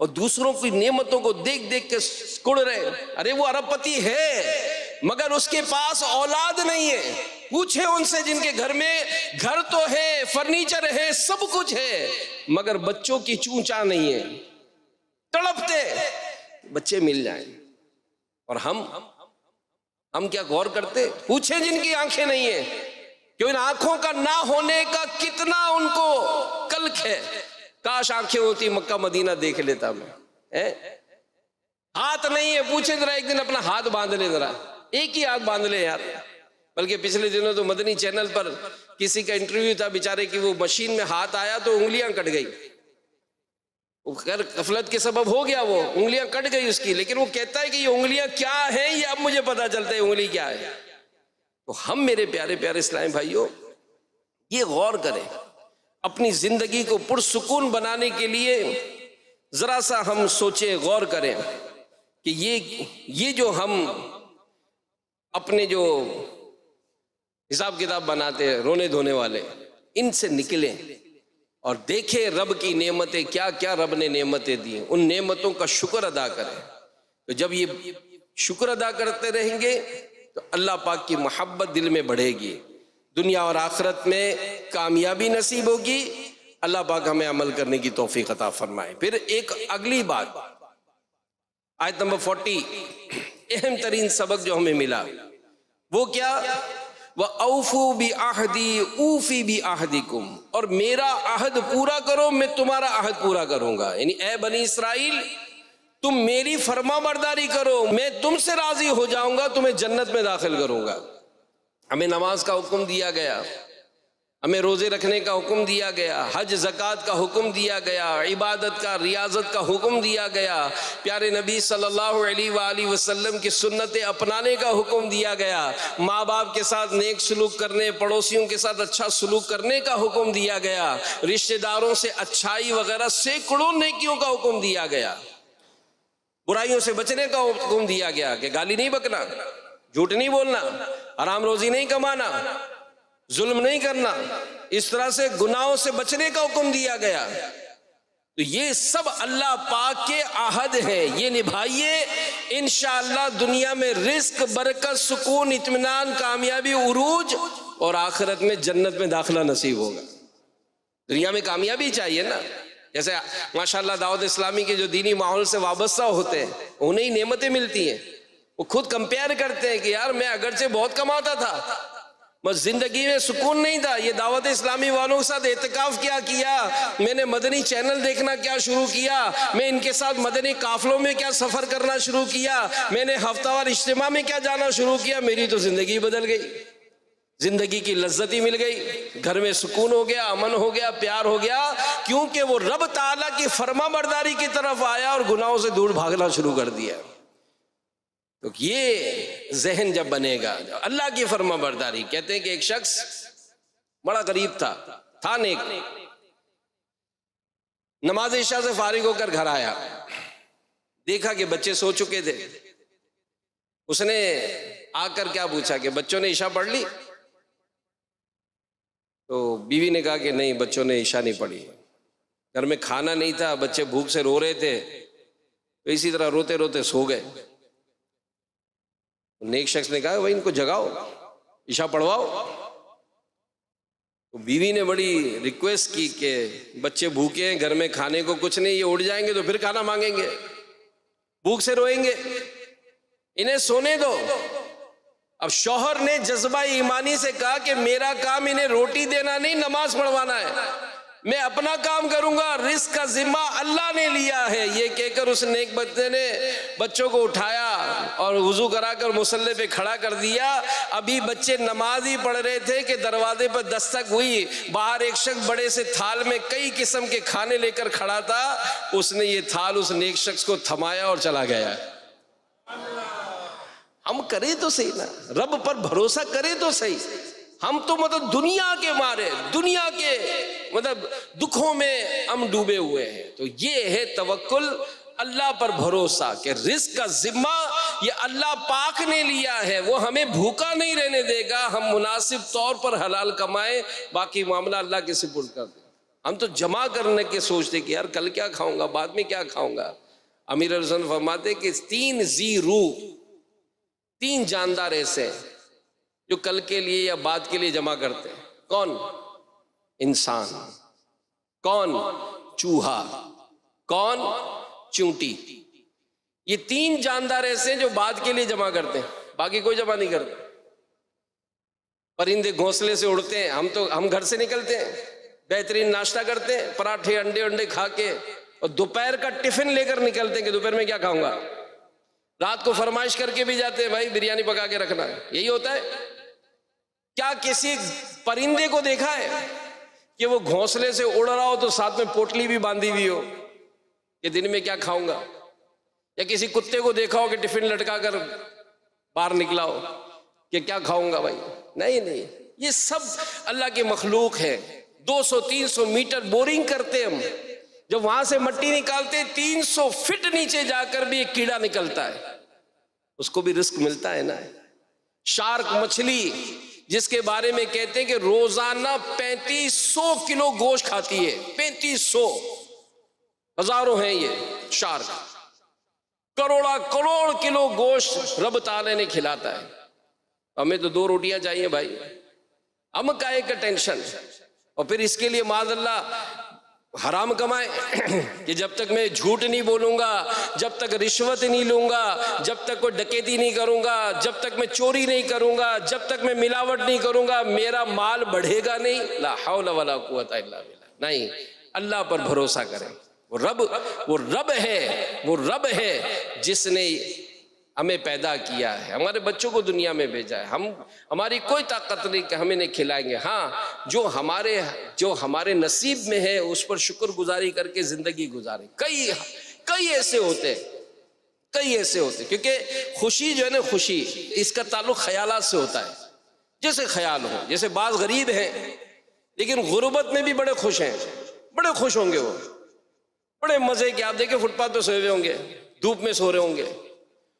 [SPEAKER 2] और दूसरों की नेमतों को देख देख के कुड़ रहे। अरे वो अरबपति है मगर उसके पास औलाद नहीं है। पूछे उनसे जिनके घर में घर तो है, फर्नीचर है, सब कुछ है, मगर बच्चों की चूंचा नहीं है। तड़पते बच्चे मिल जाएं। और हम क्या गौर करते? पूछे जिनकी आंखें नहीं है कि इन आंखों का ना होने का कितना उनको कल्क है। काश आंखें होती, मक्का मदीना देख लेता मैं। हाथ नहीं है, पूछे जरा एक दिन अपना हाथ बांध ले, जरा एक ही हाथ बांध ले यार। बल्कि पिछले दिनों तो मदनी चैनल पर किसी का इंटरव्यू था, बेचारे की वो मशीन में हाथ आया तो उंगलियां कट गई। खैर गफलत के सबब हो गया, वो उंगलियां कट गई उसकी, लेकिन वो कहता है कि ये उंगलियां क्या है, ये अब मुझे पता चलता है उंगली क्या है। तो हम मेरे प्यारे प्यारे इस्लामी भाइयों, ये गौर करें, अपनी जिंदगी को पुरसुकून बनाने के लिए जरा सा हम सोचें, गौर करें कि ये जो हम अपने जो हिसाब किताब बनाते हैं रोने धोने वाले, इनसे निकलें और देखें रब की नेमतें, क्या क्या रब ने नेमतें दी, उन नेमतों का शुक्र अदा करें। तो जब ये शुक्र अदा करते रहेंगे तो अल्लाह पाक की मोहब्बत दिल में बढ़ेगी, दुनिया और आखिरत में कामयाबी नसीब होगी। अल्लाह पाक हमें अमल करने की तौफीक अता फरमाए। फिर एक अगली बात, आयत नंबर 40, अहम तरीन सबक जो हमें मिला, वो क्या? व औफू बि आहदी ऊफी बि आहदिकुम, और मेरा आहद पूरा करो, मैं तुम्हारा आहद पूरा करूंगा। यानी ए बनी इसराइल, तुम मेरी फरमा बरदारी करो, मैं तुमसे राजी हो जाऊंगा, तुम्हें जन्नत में दाखिल करूंगा। हमें नमाज का हुक्म दिया गया, हमें रोजे रखने का हुक्म दिया गया, हज ज़कात का हुक्म दिया गया, इबादत का रियाजत का हुक्म दिया गया, प्यारे नबी सल्लल्लाहु अलैहि वसल्लम की सुन्नतें अपनाने का हुक्म दिया गया, माँ बाप के साथ नेक सलूक करने, पड़ोसियों के साथ अच्छा सलूक करने का हुक्म दिया गया, रिश्तेदारों से अच्छाई वगैरह सैकड़ों नेकियों का हुक्म दिया गया, बुराइयों से बचने का हुक्म दिया गया कि गाली नहीं बकना, झूठ नहीं बोलना, हराम रोजी नहीं कमाना, जुल्म नहीं करना, इस तरह से गुनाहों से बचने का हुक्म दिया गया। तो ये सब अल्लाह पाक के आहद है, ये निभाइए, इंशाअल्लाह दुनिया में रिस्क, बरकत, सुकून, इत्मीनान, कामयाबी, उरूज और आखिरत में जन्नत में दाखिला नसीब होगा। दुनिया में कामयाबी चाहिए ना, जैसे माशाअल्लाह दावत इस्लामी के जो दीनी माहौल से वाबस्ता होते हैं उन्हें ही नेमतें मिलती हैं। वो खुद कंपेयर करते हैं कि यार मैं अगरचे बहुत कमाता था, बस जिंदगी में सुकून नहीं था, ये दावत इस्लामी वालों के साथ एतकाफ क्या किया, मैंने मदनी चैनल देखना क्या शुरू किया, मैं इनके साथ मदनी काफलों में क्या सफर करना शुरू किया, मैंने हफ्तावार इज्तिमा में क्या जाना शुरू किया, मेरी तो जिंदगी बदल गई, जिंदगी की लज्जत ही मिल गई, घर में सुकून हो गया, अमन हो गया, प्यार हो गया, क्योंकि वो रब ताला की फरमा बरदारी की तरफ आया और गुनाहों से दूर भागना शुरू कर दिया। तो ये जहन जब बनेगा, अल्लाह की फरमा बरदारी। कहते हैं कि एक शख्स बड़ा गरीब था नेक, नमाज इशा से फारिग होकर घर आया, देखा कि बच्चे सो चुके थे, उसने आकर क्या पूछा कि बच्चों ने इशा पढ़ ली? तो बीवी ने कहा कि नहीं, बच्चों ने इशा नहीं पढ़ी, घर में खाना नहीं था, बच्चे भूख से रो रहे थे, तो इसी तरह रोते रोते सो गए। नेक शख्स ने कहा भाई इनको जगाओ, इशा पढ़वाओ। तो बीवी ने बड़ी रिक्वेस्ट की कि बच्चे भूखे हैं, घर में खाने को कुछ नहीं, ये उठ जाएंगे तो फिर खाना मांगेंगे, भूख से रोएंगे, इन्हें सोने दो। अब शौहर ने जज्बा ईमानी से कहा कि मेरा काम इन्हें रोटी देना नहीं, नमाज पढ़वाना है, मैं अपना काम करूंगा, रिस्क का जिम्मा अल्लाह ने लिया है। ये कहकर उस नेक बच्चे ने बच्चों को उठाया और वुजू कराकर मुसल्ले पे खड़ा कर दिया। अभी बच्चे नमाज ही पढ़ रहे थे कि दरवाजे पर दस्तक हुई, बाहर एक शख्स बड़े से थाल में कई किस्म के खाने लेकर खड़ा था, उसने ये थाल उस नेक शख्स को थमाया और चला गया। हम करें तो सही ना, रब पर भरोसा करें तो सही। हम तो मतलब दुनिया के मारे, दुनिया के मतलब दुखों में हम डूबे हुए हैं। तो ये है तवक्कुल, अल्लाह पर भरोसा कि रिस्क का जिम्मा ये अल्लाह पाक ने लिया है, वो हमें भूखा नहीं रहने देगा, हम मुनासिब तौर पर हलाल कमाएं, बाकी मामला अल्लाह के सुपुर्द कर दें। हम तो जमा करने के सोचते कि यार कल क्या खाऊंगा, बाद में क्या खाऊंगा। अमीर हुसैन फरमाते कि 3 जी रूह, 3 जानदार ऐसे जो कल के लिए या बाद के लिए जमा करते हैं। कौन? इंसान। कौन? चूहा। कौन? चूंटी। ये 3 जानदार ऐसे जो बाद के लिए जमा करते हैं, बाकी कोई जमा नहीं करते। परिंदे घोंसले से उड़ते हैं, हम घर से निकलते हैं, बेहतरीन नाश्ता करते हैं, पराठे अंडे खा के, और दोपहर का टिफिन लेकर निकलते हैं कि दोपहर में क्या खाऊंगा। रात को फरमाइश करके भी जाते हैं, भाई बिरयानी पका के रखना है। यही होता है। क्या किसी परिंदे को देखा है कि वो घोंसले से उड़ रहा हो तो साथ में पोटली भी बांधी हुई हो कि दिन में क्या खाऊंगा? या किसी कुत्ते को देखा हो कि टिफिन लटका कर बाहर निकला हो कि क्या खाऊंगा भाई? नहीं, ये सब अल्लाह की मखलूक है। 200-300 मीटर बोरिंग करते हम, जब वहां से मिट्टी निकालते 300 फीट नीचे जाकर भी एक कीड़ा निकलता है, उसको भी रिस्क मिलता है ना। शार्क मछली, जिसके बारे में कहते हैं कि रोजाना 3500 किलो गोश्त खाती है। 3500, हजारों हैं ये शार्क। करोड़ किलो गोश्त रब ताला ने खिलाता है। हमें तो 2 रोटियां चाहिए भाई, हम काहे का टेंशन। और फिर इसके लिए माज़अल्लाह हराम कमाए कि जब तक मैं झूठ नहीं बोलूंगा, जब तक रिश्वत नहीं लूंगा, जब तक कोई डकैती नहीं करूंगा, जब तक मैं चोरी नहीं करूंगा, जब तक मैं मिलावट नहीं करूंगा, मेरा माल बढ़ेगा नहीं। ला हौला वला कुव्वता इल्ला बिल्लाह। नहीं, अल्लाह पर भरोसा करें। वो रब है जिसने हमें पैदा किया है, हमारे बच्चों को दुनिया में भेजा है। हमारी कोई ताकत नहीं कि हम इन्हें खिलाएंगे। हाँ, जो हमारे नसीब में है उस पर शुक्रगुजारी करके जिंदगी गुजारें। कई ऐसे होते, क्योंकि खुशी जो है ना, खुशी इसका ताल्लुक ख्यालात से होता है। जैसे ख्याल हो, जैसे बाज गरीब हैं लेकिन गुर्बत में भी बड़े खुश हैं, बड़े खुश होंगे वो, बड़े मजे के। आप देखिए फुटपाथ पे सोए हुए होंगे, धूप में सो रहे होंगे।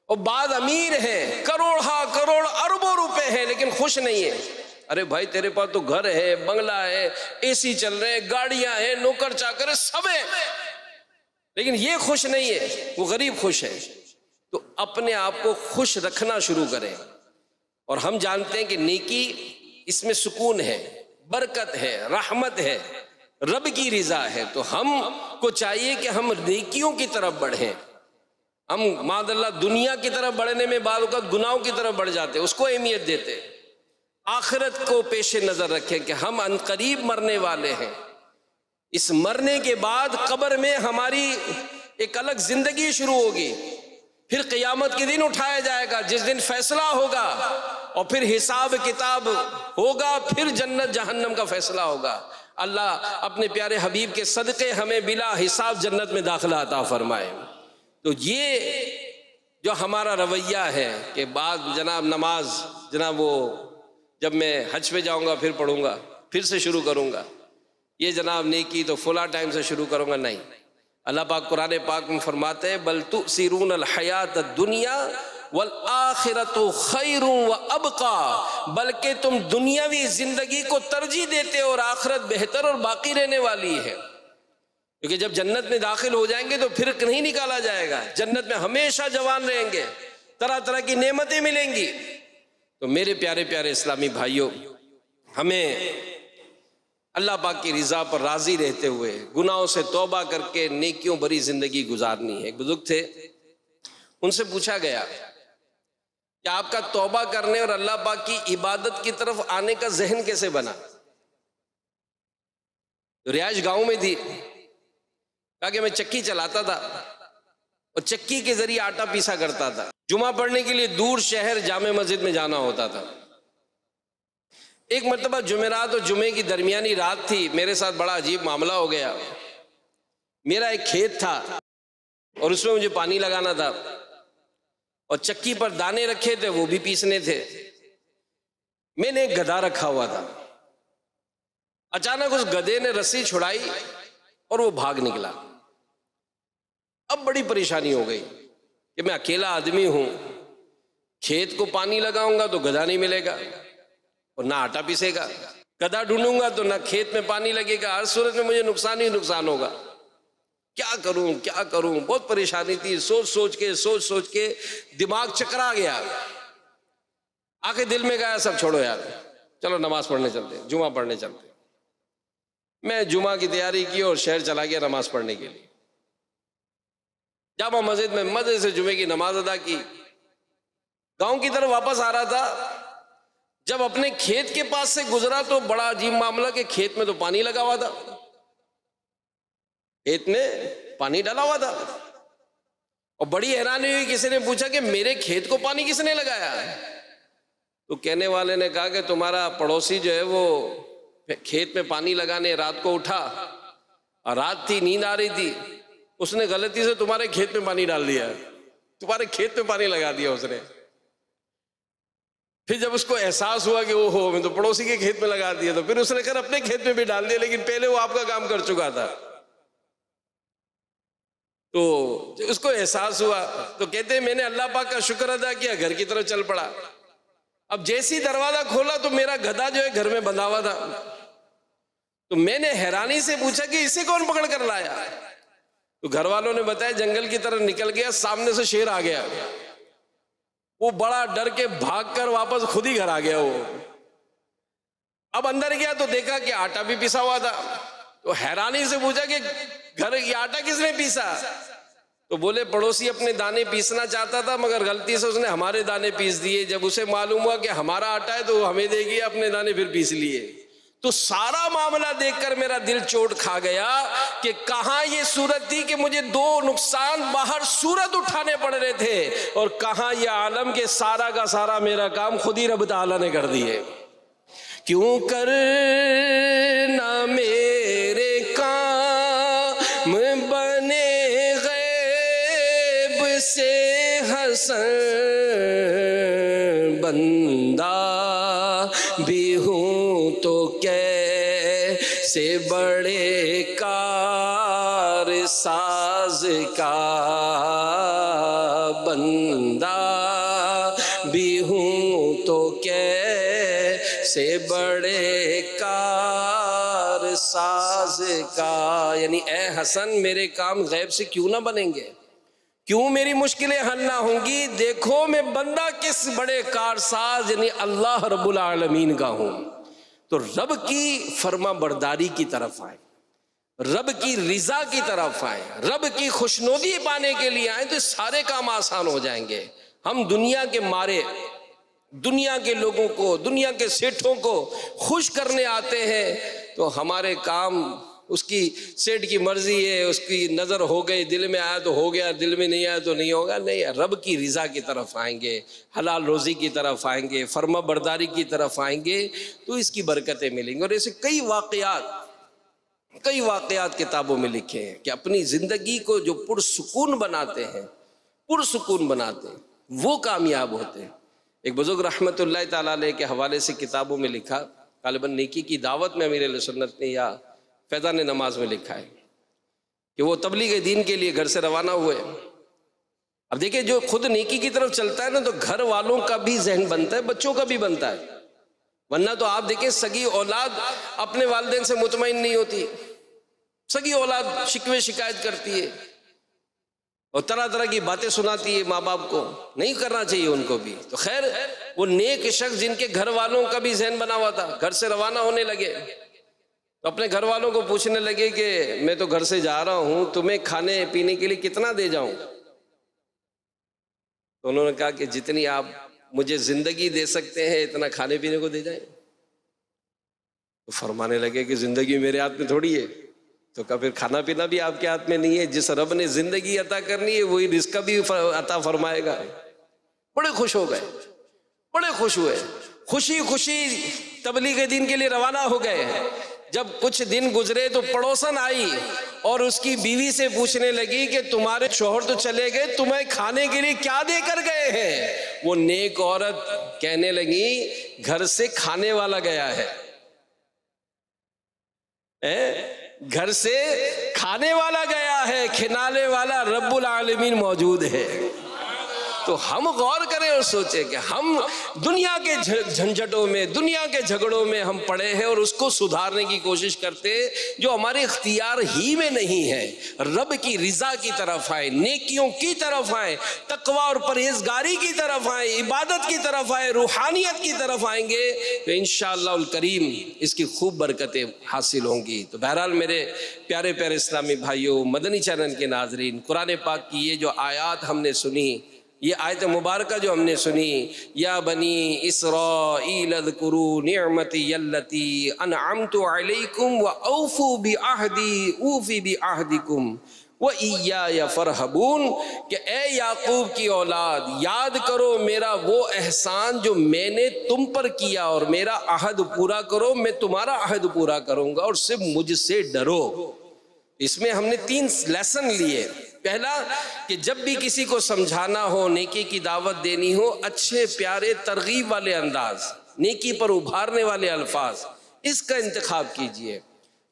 [SPEAKER 2] और बाद अमीर हैं, करोड़ अरबों रुपए हैं लेकिन खुश नहीं है। अरे भाई तेरे पास तो घर है, बंगला है, एसी चल रहे हैं, गाड़ियां हैं, नौकर चाकर है, सब है, लेकिन ये खुश नहीं है, वो गरीब खुश है। तो अपने आप को खुश रखना शुरू करें। और हम जानते हैं कि नेकी इसमें सुकून है, बरकत है, रहमत है, रब की रिजा है। तो हमको चाहिए कि हम नेकियों की तरफ बढ़ें। हम मादल्ला दुनिया की तरफ बढ़ने में बाद वक़्त गुनाहों की तरफ बढ़ जाते, उसको अहमियत देते। आखिरत को पेश नजर रखें कि हम अनकरीब मरने वाले हैं। इस मरने के बाद कब्र में हमारी एक अलग जिंदगी शुरू होगी, फिर क़यामत के दिन उठाया जाएगा जिस दिन फैसला होगा, और फिर हिसाब किताब होगा, फिर जन्नत जहन्नम का फैसला होगा। अल्लाह अपने प्यारे हबीब के सदक़े हमें बिला हिसाब जन्नत में दाखिला अता फरमाए। तो ये जो हमारा रवैया है कि बाद जनाब नमाज, जनाब वो जब मैं हज पे जाऊंगा फिर पढ़ूंगा, फिर से शुरू करूंगा, ये जनाब नेकी तो फुला टाइम से शुरू करूंगा, नहीं। अल्लाह पाक कुरान पाक में फरमाते हैं, बल तुसिरून अल हयात दुनिया वल आखिरतु खैरुन व अबका, बल्कि तुम दुनियावी जिंदगी को तरजीह देते हो और आखिरत बेहतर और बाकी रहने वाली है। क्योंकि जब जन्नत में दाखिल हो जाएंगे तो फिर नहीं निकाला जाएगा, जन्नत में हमेशा जवान रहेंगे, तरह तरह की नेमतें मिलेंगी। तो मेरे प्यारे प्यारे इस्लामी भाइयों, हमें अल्लाह पाक की रिजा पर राजी रहते हुए गुनाहों से तौबा करके नेकियों भरी जिंदगी गुजारनी है। एक बुजुर्ग थे, उनसे पूछा गया कि आपका तौबा करने और अल्लाह पाक की इबादत की तरफ आने का जहन कैसे बना? तो रिहाइश गांव में थी, कहा कि मैं चक्की चलाता था और चक्की के जरिए आटा पीसा करता था। जुमा पढ़ने के लिए दूर शहर जामे मस्जिद में जाना होता था। एक मरतबा जुमेरात और जुमे की दरमियानी रात थी, मेरे साथ बड़ा अजीब मामला हो गया। मेरा एक खेत था और उसमें मुझे पानी लगाना था और चक्की पर दाने रखे थे, वो भी पीसने थे। मैंने एक गधा रखा हुआ था। अचानक उस गधे ने रस्सी छुड़ाई और वो भाग निकला। अब बड़ी परेशानी हो गई कि मैं अकेला आदमी हूं, खेत को पानी लगाऊंगा तो गधा नहीं मिलेगा और ना आटा पीसेगा, गधा ढूंढूंगा तो ना खेत में पानी लगेगा, हर सूरत में मुझे नुकसान ही नुकसान होगा। क्या करूं, बहुत परेशानी थी। सोच सोच के दिमाग चकरा गया। आके दिल में गया, सब छोड़ो यार, चलो नमाज पढ़ने चलते, जुमा पढ़ने चलते। मैं जुमा की तैयारी की और शहर चला गया नमाज पढ़ने के लिए। जामा मस्जिद में मजे से जुमे की नमाज अदा की। गांव की तरफ वापस आ रहा था, जब अपने खेत के पास से गुजरा तो बड़ा अजीब मामला कि खेत में तो पानी लगा हुआ था, खेत में पानी डाला हुआ था। और बड़ी हैरानी हुई, किसी ने पूछा कि मेरे खेत को पानी किसने लगाया? तो कहने वाले ने कहा कि तुम्हारा पड़ोसी जो है वो खेत में पानी लगाने रात को उठा, और रात थी, नींद आ रही थी, उसने गलती से तुम्हारे खेत में पानी डाल दिया, तुम्हारे खेत में पानी लगा दिया उसने। फिर जब उसको एहसास हुआ कि ओहो मैं तो पड़ोसी के खेत में लगा दिया, तो फिर उसने कर अपने खेत में भी डाल दिया, लेकिन पहले वो आपका काम कर चुका था। तो उसको एहसास हुआ तो कहते हैं मैंने अल्लाह पाक का शुक्र अदा किया, घर की तरफ चल पड़ा। अब जैसी दरवाजा खोला तो मेरा गधा जो है घर में बंधा हुआ था। तो मैंने हैरानी से पूछा कि इसे कौन पकड़ कर लाया? तो घर वालों ने बताया जंगल की तरफ निकल गया, सामने से शेर आ गया। वो बड़ा डर के भागकर वापस खुद ही घर आ गया। वो अब अंदर गया तो देखा कि आटा भी पिसा हुआ था, तो हैरानी से पूछा कि घर ये आटा किसने पीसा? तो बोले पड़ोसी अपने दाने पीसना चाहता था मगर गलती से उसने हमारे दाने पीस दिए। जब उसे मालूम हुआ कि हमारा आटा है तो वो हमें देगी, अपने दाने फिर पीस लिए। तो सारा मामला देखकर मेरा दिल चोट खा गया कि कहां ये सूरत थी कि मुझे दो नुकसान बाहर सूरत उठाने पड़ रहे थे, और कहां ये आलम के सारा का सारा मेरा काम खुद ही रब ताला ने कर दिए। क्यों कर ना मेरे काम बने गैब से हसन, बंदा भी हूं तो कैसे बड़े कार साज का, बंदा भी हूं तो कैसे बड़े कार साज का। यानी ए हसन मेरे काम गैब से क्यों ना बनेंगे, क्यों मेरी मुश्किलें हल ना होंगी। देखो मैं बंदा किस बड़े कारसाज यानी अल्लाह रब्बुल आलमीन का हूं। तो रब की फर्मा बरदारी की तरफ आए, रब की रिजा की तरफ आए, रब की खुशनुदी पाने के लिए आए तो सारे काम आसान हो जाएंगे। हम दुनिया के मारे दुनिया के लोगों को, दुनिया के सेठों को खुश करने आते हैं तो हमारे काम उसकी सेठ की मर्जी है, उसकी नज़र हो गई, दिल में आया तो हो गया, दिल में नहीं आया तो नहीं होगा। नहीं, रब की रिज़ा की तरफ आएंगे, हलाल रोज़ी की तरफ आएंगे, फर्मा बरदारी की तरफ आएंगे तो इसकी बरकतें मिलेंगी। और ऐसे कई वाक़यात किताबों में लिखे हैं कि अपनी ज़िंदगी को जो पुरसुकून बनाते हैं, वो कामयाब होते हैं। एक बुजुर्ग रहमतुल्लाह ताला अलैह के हवाले से किताबों में लिखा, गालिबन नेकी की दावत में अमीर अहले सुन्नत ने या फैज़ान नमाज में लिखा है कि वो तबलीग दीन के लिए घर से रवाना हुए। अब देखिए, जो खुद नेकी की तरफ चलता है ना तो घर वालों का भी जहन बनता है, बच्चों का भी बनता है। वरना तो आप देखें सगी औलाद अपने वालिदैन से मुतमईन नहीं होती, सगी औलाद शिकवे शिकायत करती है और तरह तरह की बातें सुनाती है माँ बाप को। नहीं करना चाहिए उनको भी। तो खैर, वो नेक शख्स जिनके घर वालों का भी जहन बना हुआ था, घर से रवाना होने लगे तो अपने घर वालों को पूछने लगे कि मैं तो घर से जा रहा हूं, तुम्हें खाने पीने के लिए कितना दे जाऊं? तो उन्होंने कहा कि जितनी आप मुझे जिंदगी दे सकते हैं इतना खाने पीने को दे जाएं। तो फरमाने लगे कि जिंदगी मेरे हाथ में थोड़ी है। तो कहा फिर खाना पीना भी आपके हाथ में नहीं है, जिस रब ने जिंदगी अता करनी है वही रिस्क भी अता फरमाएगा। बड़े खुश हो गए, बड़े खुश हुए, खुशी खुशी तबलीग दीन के लिए रवाना हो गए। जब कुछ दिन गुजरे तो पड़ोसन आई और उसकी बीवी से पूछने लगी कि तुम्हारे शौहर तो चले गए, तुम्हें खाने के लिए क्या देकर गए हैं? वो नेक औरत कहने लगी, घर से खाने वाला गया है। घर से खाने वाला गया है, खिलाने वाला रब्बुल आलमीन मौजूद है। तो हम गौर करें और सोचें कि हम दुनिया के झंझटों में, दुनिया के झगड़ों में हम पड़े हैं और उसको सुधारने की कोशिश करते जो हमारे इख्तियार ही में नहीं है। रब की रिजा की तरफ आए, नेकियों की तरफ आए, तकवा और परहेजगारी की तरफ आए, इबादत की तरफ आए, रूहानियत की तरफ आएंगे तो इंशाअल्लाह करीम इसकी खूब बरकतें हासिल होंगी। तो बहरहाल मेरे प्यारे प्यारे इस्लामी भाइयों, मदनी चैनल के नाजरीन, कुरान पाक की ये जो आयात हमने सुनी, ये आयत मुबारक जो हमने सुनी, या बनी इसराईल अज़कुरू निअमती यल्लती अनअमतु अलैकुम व औफू बिअहदी ऊफी बिअहदिकुम व इय्याया फरहबून, कि ए याकूब की औलाद, याद करो मेरा वो एहसान जो मैंने तुम पर किया और मेरा अहद पूरा करो, मैं तुम्हारा अहद पूरा करूँगा और सिर्फ मुझसे डरो। इसमें हमने 3 लेसन लिए। पहला कि जब भी किसी को समझाना हो, नेकी की दावत देनी हो, अच्छे प्यारे तरगीब वाले अंदाज, नेकी पर उभारने वाले अल्फाज, इसका इंतखाब कीजिए।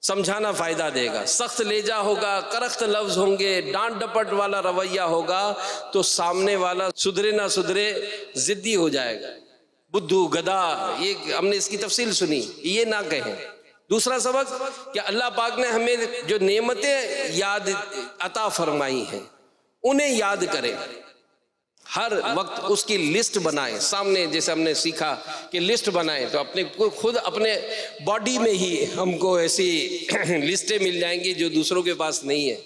[SPEAKER 2] समझाना फ़ायदा देगा। सख्त लेजा होगा, करख्त लफ्ज़ होंगे, डांट डपट वाला रवैया होगा तो सामने वाला सुधरे ना सुधरे ज़िद्दी हो जाएगा, बुद्धू गधा, ये हमने इसकी तफसील सुनी, ये ना कहें। दूसरा सबक कि अल्लाह पाक ने हमें जो नेमतें याद अता फरमाई हैं उन्हें याद करें। हर वक्त उसकी लिस्ट बनाएं सामने, जैसे हमने सीखा कि लिस्ट बनाएं, तो अपने को खुद अपने बॉडी में ही हमको ऐसी लिस्टें मिल जाएंगी जो दूसरों के पास नहीं है।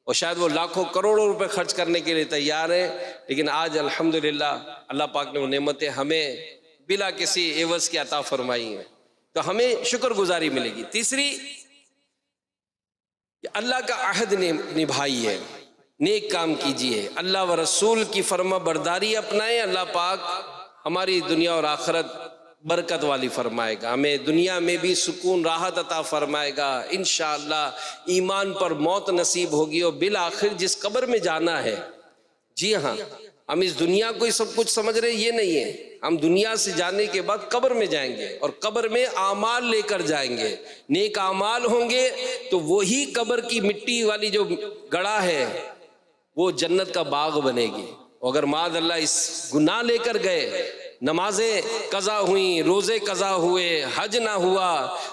[SPEAKER 2] और शायद वो लाखों करोड़ों रुपए खर्च करने के लिए तैयार है, लेकिन आज अल्हम्दुलिल्लाह अल्लाह पाक ने वो नेमतें हमें बिला किसी एवज के अता फरमाई हैं, तो हमें शुक्रगुजारी मिलेगी। तीसरी, अल्लाह का अहद निभाइए, नेक काम कीजिए, अल्लाह व रसूल की फर्मा बरदारी अपनाएं। अल्लाह पाक हमारी दुनिया और आखिरत बरकत वाली फरमाएगा, हमें दुनिया में भी सुकून राहत अता फरमाएगा। इंशाअल्लाह ईमान पर मौत नसीब होगी और बिल आखिर जिस कब्र में जाना है, जी हाँ, हम इस दुनिया को ही सब कुछ समझ रहे, ये नहीं है। हम दुनिया से जाने के बाद कब्र में जाएंगे और कब्र में आमाल लेकर जाएंगे। नेक आमाल होंगे तो वही कब्र की मिट्टी वाली जो गड़ा है वो जन्नत का बाग बनेगी। अगर माद अल्लाह इस गुनाह लेकर गए, नमाजें कज़ा हुई, रोज़े कज़ा हुए, हज ना हुआ,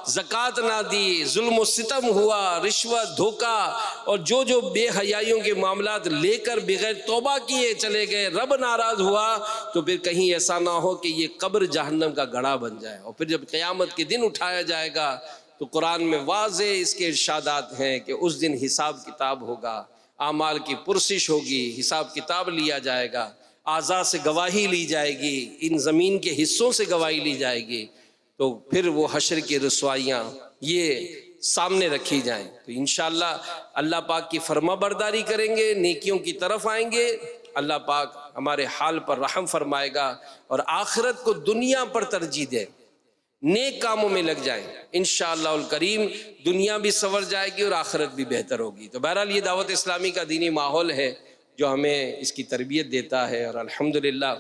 [SPEAKER 2] ज़कात ना दी, जुल्म सितम हुआ, रिश्वत, धोखा और जो जो बेहयाइयों के मामलात लेकर बगैर तौबा किए चले गए, रब नाराज़ हुआ, तो फिर कहीं ऐसा ना हो कि ये कब्र जहन्नम का गड़ा बन जाए। और फिर जब क़यामत के दिन उठाया जाएगा तो कुरान में वाज़े इसके इरशादात हैं कि उस दिन हिसाब किताब होगा, आमाल की पुरसिश होगी, हिसाब किताब लिया जाएगा, आज़ा से गवाही ली जाएगी, इन ज़मीन के हिस्सों से गवाही ली जाएगी। तो फिर वो हश्र की रसवाइयाँ ये सामने रखी जाएं। तो इंशाअल्लाह अल्लाह पाक की फर्मा बरदारी करेंगे, नेकियों की तरफ आएंगे, अल्लाह पाक हमारे हाल पर रहम फरमाएगा और आखिरत को दुनिया पर तरजीह दें, नेक कामों में लग जाएं। इंशाअल्लाह उल करीम दुनिया भी संवर जाएगी और आखिरत भी बेहतर होगी। तो बहरहाल ये दावत इस्लामी का दीनी माहौल है जो हमें इसकी तरबियत देता है। और अल्हम्दुलिल्लाह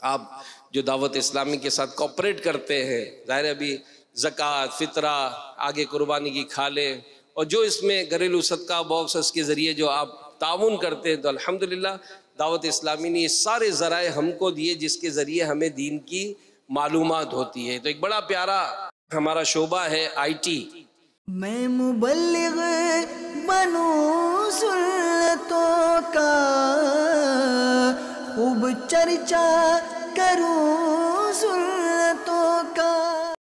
[SPEAKER 2] आप जो दावत इस्लामी के साथ कोऑपरेट करते हैं, ज़ाहिर अभी ज़कात, फ़ितरा, आगे कुर्बानी की खालें और जो इसमें घरेलू सदका बॉक्स के ज़रिए जो आप ताउन करते हैं, तो अल्हम्दुलिल्लाह दावत इस्लामी ने ये सारे ज़राए हमको दिए जिसके ज़रिए हमें दीन की मालूमात होती है। तो एक बड़ा प्यारा हमारा शोबा है IT।
[SPEAKER 1] मैं मुबल्लिग बनूं सुन्नतों का, खूब चर्चा करूं